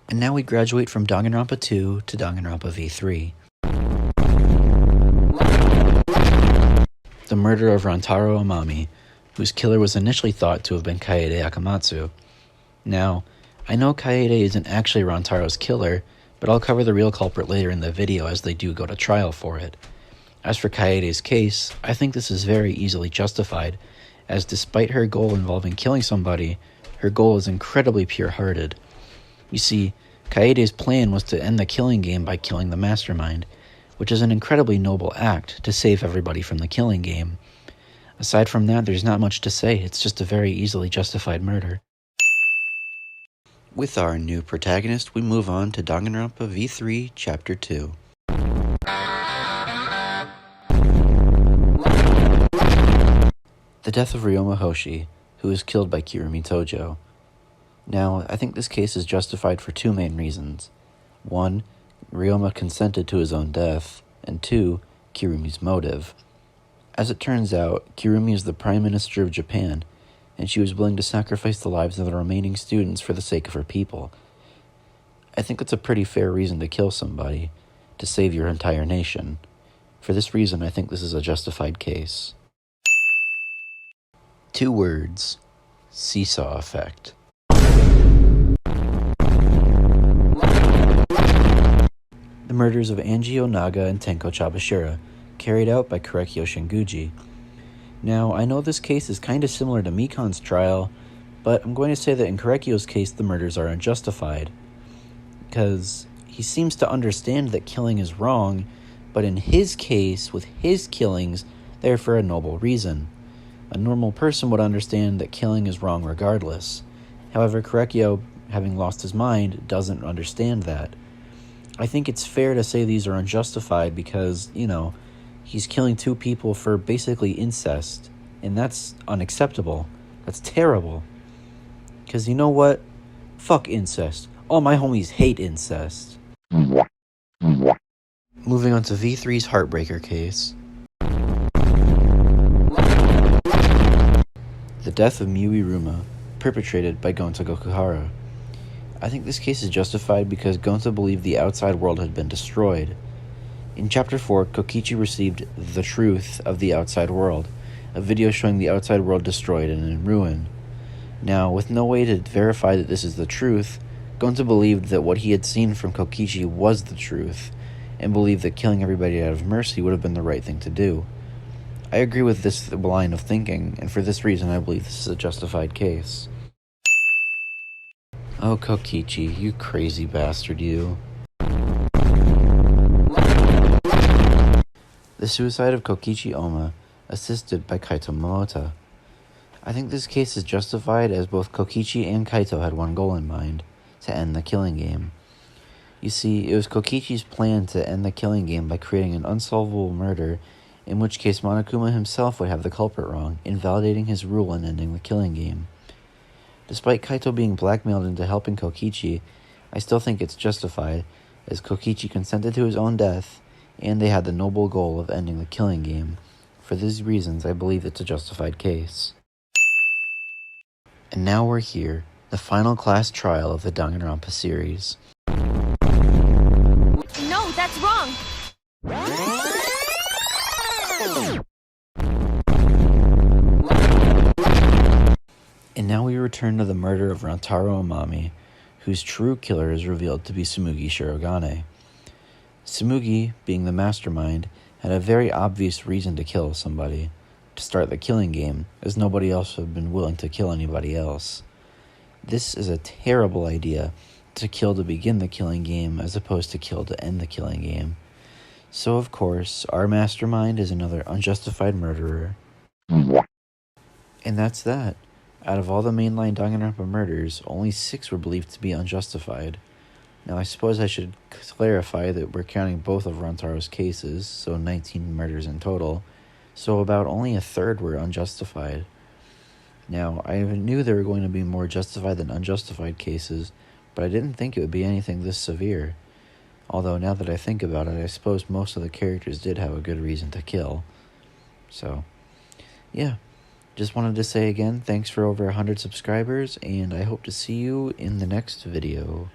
And now we graduate from Danganronpa 2 to Danganronpa V3. The murder of Rantaro Amami, whose killer was initially thought to have been Kaede Akamatsu. Now, I know Kaede isn't actually Rantaro's killer, but I'll cover the real culprit later in the video as they do go to trial for it. As for Kaede's case, I think this is very easily justified, as despite her goal involving killing somebody, her goal is incredibly pure-hearted. You see, Kaede's plan was to end the killing game by killing the mastermind, which is an incredibly noble act to save everybody from the killing game. Aside from that, there's not much to say, it's just a very easily justified murder. With our new protagonist, we move on to Danganronpa V3 Chapter 2. The death of Ryoma Hoshi, who was killed by Kirumi Tojo. Now, I think this case is justified for two main reasons. One, Ryoma consented to his own death, and two, Kirumi's motive. As it turns out, Kirumi is the Prime Minister of Japan, and she was willing to sacrifice the lives of the remaining students for the sake of her people. I think that's a pretty fair reason to kill somebody, to save your entire nation. For this reason, I think this is a justified case. 2 words. Seesaw effect. The murders of Anji Onaga and Tenko Chabashira, carried out by Korekiyo Shinguji. Now, I know this case is kind of similar to Mikan's trial, but I'm going to say that in Korekiyo's case, the murders are unjustified. Because he seems to understand that killing is wrong, but in his case, with his killings, they're for a noble reason. A normal person would understand that killing is wrong regardless. However, Korekiyo, having lost his mind, doesn't understand that. I think it's fair to say these are unjustified because, he's killing 2 people for basically incest, and that's unacceptable. That's terrible. Because you know what? Fuck incest. All my homies hate incest. Moving on to V3's Heartbreaker case. The death of Miui-Ruma, perpetrated by Gonta Gokuhara. I think this case is justified because Gonta believed the outside world had been destroyed. In Chapter 4, Kokichi received the truth of the outside world, a video showing the outside world destroyed and in ruin. Now, with no way to verify that this is the truth, Gonta believed that what he had seen from Kokichi was the truth, and believed that killing everybody out of mercy would have been the right thing to do. I agree with this line of thinking, and for this reason I believe this is a justified case. Oh, Kokichi, you crazy bastard, you. The suicide of Kokichi Oma, assisted by Kaito Momota. I think this case is justified as both Kokichi and Kaito had one goal in mind, to end the killing game. You see, it was Kokichi's plan to end the killing game by creating an unsolvable murder, in which case Monokuma himself would have the culprit wrong, invalidating his rule in ending the killing game. Despite Kaito being blackmailed into helping Kokichi, I still think it's justified, as Kokichi consented to his own death, and they had the noble goal of ending the killing game. For these reasons, I believe it's a justified case. And now we're here, the final class trial of the Danganronpa series. No, that's wrong! And now we return to the murder of Rantaro Amami, whose true killer is revealed to be Tsumugi Shirogane. Tsumugi, being the mastermind, had a very obvious reason to kill somebody, to start the killing game, as nobody else had been willing to kill anybody else. This is a terrible idea, to kill to begin the killing game as opposed to kill to end the killing game. So of course, our mastermind is another unjustified murderer. And that's that. Out of all the mainline Danganronpa murders, only 6 were believed to be unjustified. Now I suppose I should clarify that we're counting both of Rantaro's cases, so 19 murders in total, so about only a third were unjustified. Now, I knew there were going to be more justified than unjustified cases, but I didn't think it would be anything this severe. Although now that I think about it, I suppose most of the characters did have a good reason to kill. So, yeah. Just wanted to say again, thanks for over 100 subscribers, and I hope to see you in the next video.